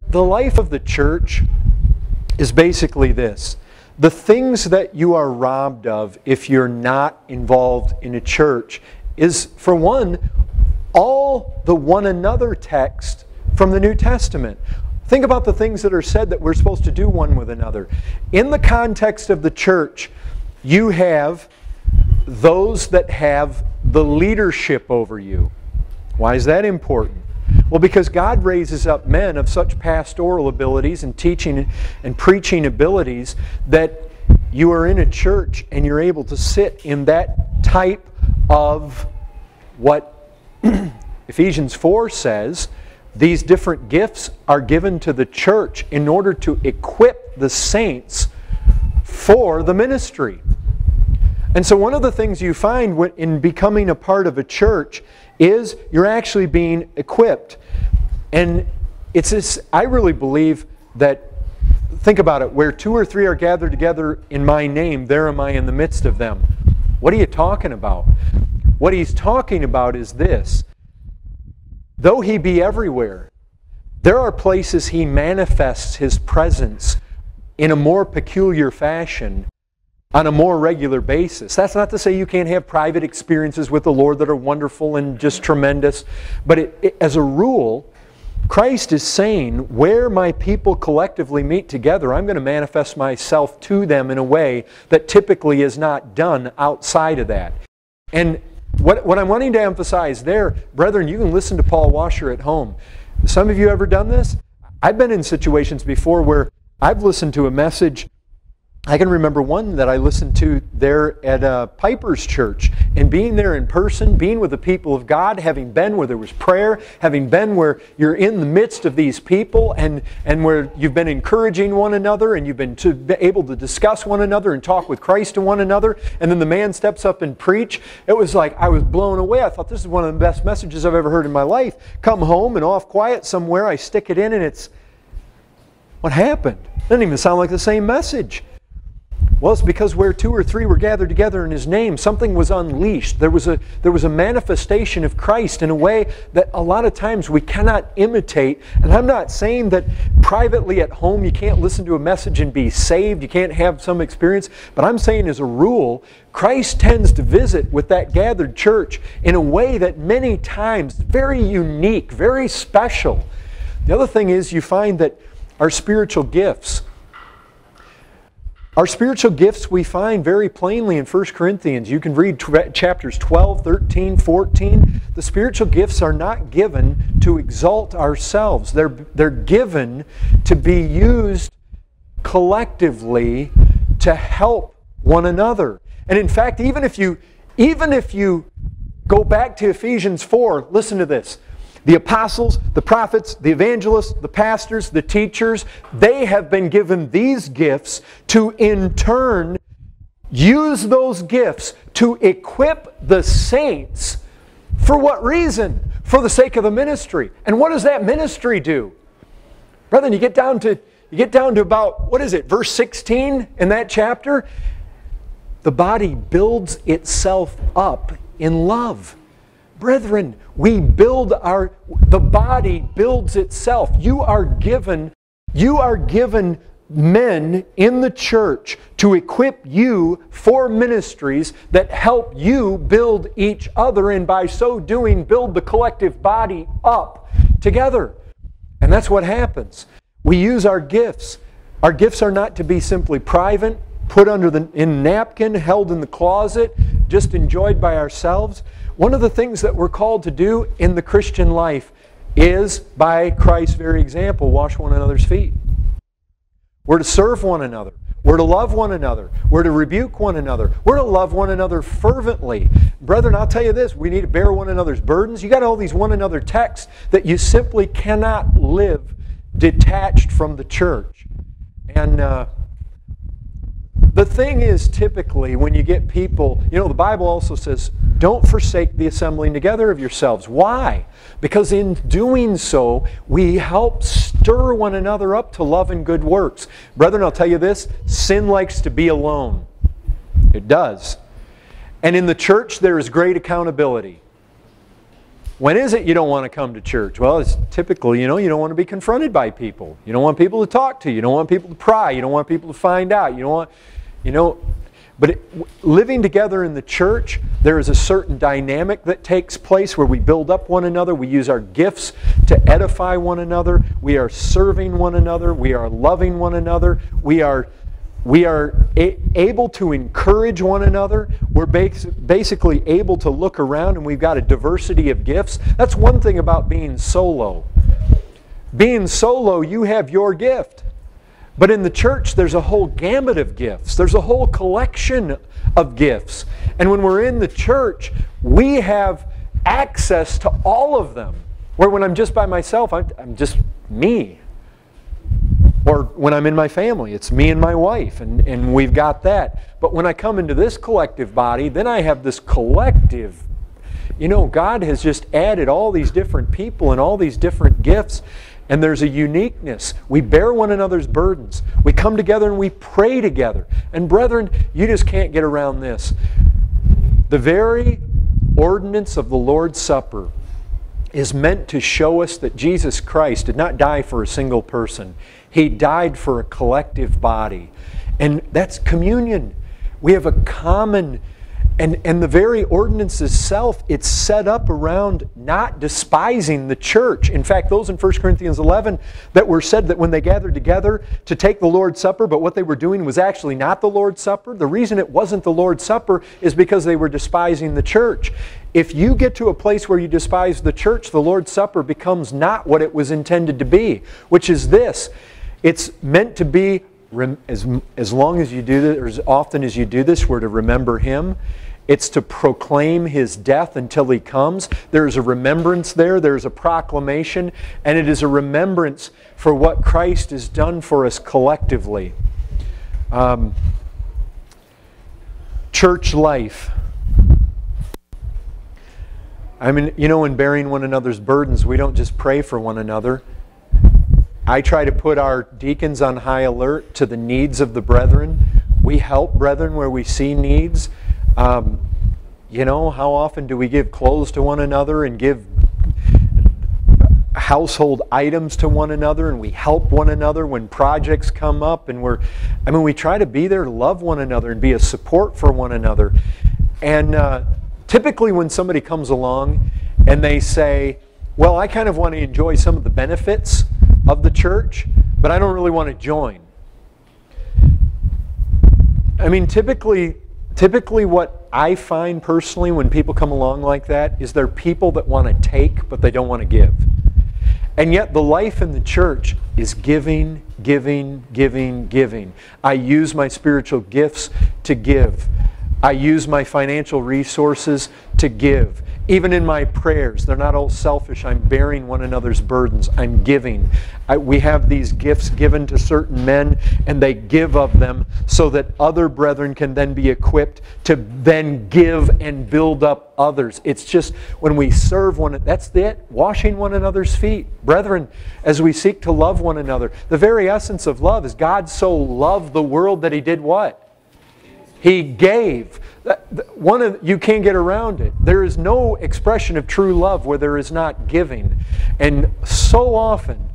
the life of the church is basically this. The things that you are robbed of if you're not involved in a church is, for one, all the one another text from the New Testament. Think about the things that are said that we're supposed to do one with another. In the context of the church, you have those that have the leadership over you. Why is that important? Well, because God raises up men of such pastoral abilities and teaching and preaching abilities that you are in a church and you're able to sit in that type of what Ephesians 4 says. These different gifts are given to the church in order to equip the saints for the ministry. And so one of the things you find in becoming a part of a church is you're actually being equipped. And it's this, I really believe that, think about it, where 2 or 3 are gathered together in my name, there am I in the midst of them. What are you talking about? What he's talking about is this. Though he be everywhere, there are places he manifests his presence in a more peculiar fashion on a more regular basis. That's not to say you can't have private experiences with the Lord that are wonderful and just tremendous. But as a rule, Christ is saying, where my people collectively meet together, I'm going to manifest myself to them in a way that typically is not done outside of that. And what I'm wanting to emphasize there, brethren, you can listen to Paul Washer at home. Some of you ever done this? I've been in situations before where I've listened to a message. I can remember one that I listened to there at Piper's church, and being there in person, being with the people of God, having been where there was prayer, having been where you're in the midst of these people and where you've been encouraging one another and you've been able to discuss one another and talk with Christ to one another, and then the man steps up and preach. It was like I was blown away. I thought, this is one of the best messages I've ever heard in my life. Come home and off quiet somewhere, I stick it in and it's, what happened? It doesn't even sound like the same message. Well, it's because where 2 or 3 were gathered together in His name, something was unleashed. There was a manifestation of Christ in a way that a lot of times we cannot imitate. And I'm not saying that privately at home you can't listen to a message and be saved. You can't have some experience. But I'm saying as a rule, Christ tends to visit with that gathered church in a way that many times very unique, very special. The other thing is you find that our spiritual gifts we find very plainly in 1 Corinthians. You can read chapters 12, 13, 14. The spiritual gifts are not given to exalt ourselves. They're given to be used collectively to help one another. And in fact, even if you go back to Ephesians 4, listen to this. The apostles, the prophets, the evangelists, the pastors, the teachers, they have been given these gifts to in turn use those gifts to equip the saints. For what reason? For the sake of the ministry. And what does that ministry do? Brethren, you get down to about, what is it, verse 16 in that chapter? The body builds itself up in love. Brethren, the body builds itself. You are given men in the church to equip you for ministries that help you build each other, and by so doing build the collective body up together. And that's what happens. We use our gifts. Our gifts are not to be simply private, put in a napkin, held in the closet, just enjoyed by ourselves. One of the things that we're called to do in the Christian life is, by Christ's very example, wash one another's feet. We're to serve one another. We're to love one another. We're to rebuke one another. We're to love one another fervently. Brethren, I'll tell you this, we need to bear one another's burdens. You got all these one another texts that you simply cannot live detached from the church. And the thing is, typically, when you get people, the Bible also says, don't forsake the assembling together of yourselves. Why? Because in doing so, we help stir one another up to love and good works. Brethren, I'll tell you this, sin likes to be alone. It does. And in the church, there is great accountability. When is it you don't want to come to church? Well, it's typically, you don't want to be confronted by people. You don't want people to talk to you. You don't want people to pry. You don't want people to find out. You don't want, but living together in the church, there is a certain dynamic that takes place where we build up one another. We use our gifts to edify one another. We are serving one another. We are loving one another. We are able to encourage one another. We're basically able to look around, and we've got a diversity of gifts. That's one thing about being solo. Being solo, you have your gift. But in the church, there's a whole gamut of gifts. There's a whole collection of gifts. And when we're in the church, we have access to all of them. Where when I'm just by myself, I'm just me. Or when I'm in my family, it's me and my wife, and we've got that. But when I come into this collective body, then I have this collective. God has just added all these different people and all these different gifts. And there's a uniqueness. We bear one another's burdens. We come together and we pray together. And brethren, you just can't get around this. The very ordinance of the Lord's Supper is meant to show us that Jesus Christ did not die for a single person. He died for a collective body. And that's communion. We have a common. And the very ordinance itself, it's set up around not despising the church. In fact, those in 1 Corinthians 11 that were said that when they gathered together to take the Lord's Supper, but what they were doing was actually not the Lord's Supper. The reason it wasn't the Lord's Supper is because they were despising the church. If you get to a place where you despise the church, the Lord's Supper becomes not what it was intended to be, which is this. It's meant to be, as long as you do this, or as often as you do this, we're to remember Him. It's to proclaim His death until He comes. There's a remembrance there. There's a proclamation. And it is a remembrance for what Christ has done for us collectively. Church life. In bearing one another's burdens, we don't just pray for one another. I try to put our deacons on high alert to the needs of the brethren. We help brethren where we see needs. How often do we give clothes to one another and give household items to one another, and we help one another when projects come up, and we try to be there to love one another and be a support for one another. And typically when somebody comes along and they say, well, I kind of want to enjoy some of the benefits of the church, but I don't really want to join. Typically what I find personally when people come along like that is they're people that want to take, but they don't want to give. And yet the life in the church is giving, giving, giving, giving. I use my spiritual gifts to give. I use my financial resources to give. Even in my prayers, they're not all selfish. I'm bearing one another's burdens. I'm giving. We have these gifts given to certain men, and they give of them so that other brethren can then be equipped to then give and build up others. It's just when we serve that's it, washing one another's feet. Brethren, as we seek to love one another, the very essence of love is God so loved the world that He did what? He gave. You can't get around it. There is no expression of true love where there is not giving. And so often,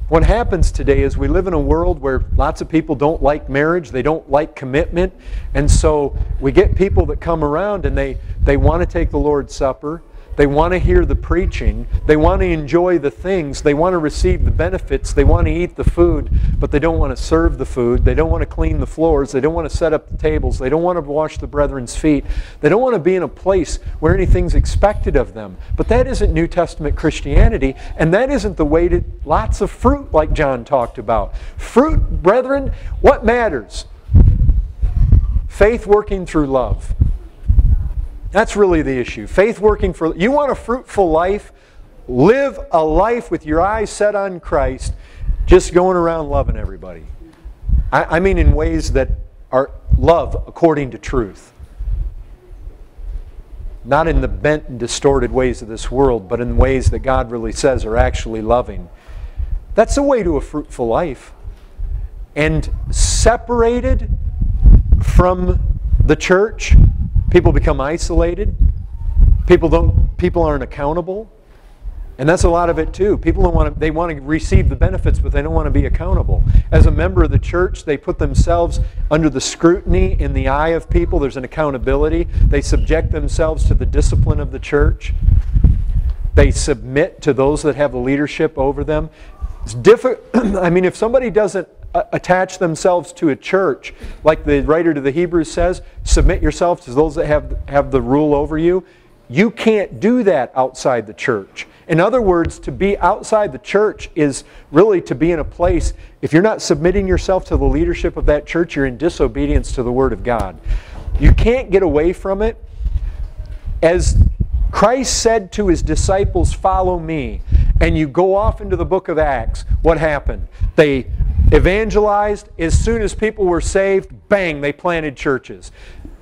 what happens today is we live in a world where lots of people don't like marriage, they don't like commitment, and so we get people that come around and they want to take the Lord's Supper, they want to hear the preaching, they want to enjoy the things, they want to receive the benefits, they want to eat the food, but they don't want to serve the food, they don't want to clean the floors, they don't want to set up the tables, they don't want to wash the brethren's feet, they don't want to be in a place where anything's expected of them. But that isn't New Testament Christianity, and that isn't the way to lots of fruit like John talked about. Fruit, brethren, what matters? Faith working through love. That's really the issue. Faith working for... You want a fruitful life? Live a life with your eyes set on Christ, just going around loving everybody. I mean in ways that are love according to truth. Not in the bent and distorted ways of this world, but in ways that God really says are actually loving. That's the way to a fruitful life. And separated from the church, people become isolated. People aren't accountable. And that's a lot of it too. People don't want to, they want to receive the benefits, but they don't want to be accountable. As a member of the church, they put themselves under the scrutiny in the eye of people. There's an accountability. They subject themselves to the discipline of the church. They submit to those that have the leadership over them. It's difficult. I mean, if somebody doesn't attach themselves to a church, like the writer to the Hebrews says, submit yourself to those that have the rule over you. You can't do that outside the church. In other words, to be outside the church is really to be in a place, if you're not submitting yourself to the leadership of that church, you're in disobedience to the Word of God. You can't get away from it. As Christ said to His disciples, follow me, and you go off into the book of Acts, what happened? They evangelized. As soon as people were saved, bang, they planted churches.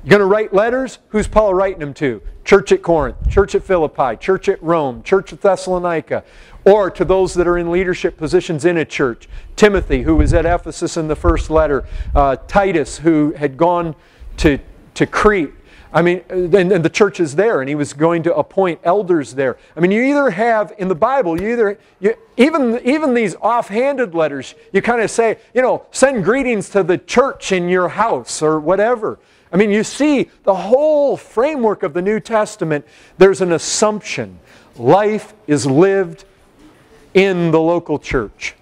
You're going to write letters? Who's Paul writing them to? Church at Corinth, church at Philippi, church at Rome, church at Thessalonica, or to those that are in leadership positions in a church. Timothy, who was at Ephesus in the first letter. Titus, who had gone to Crete. I mean, and the church is there, and he was going to appoint elders there. I mean, you either have, in the Bible, even these offhanded letters, you kind of say, send greetings to the church in your house, or whatever. I mean, you see the whole framework of the New Testament, there's an assumption. Life is lived in the local church.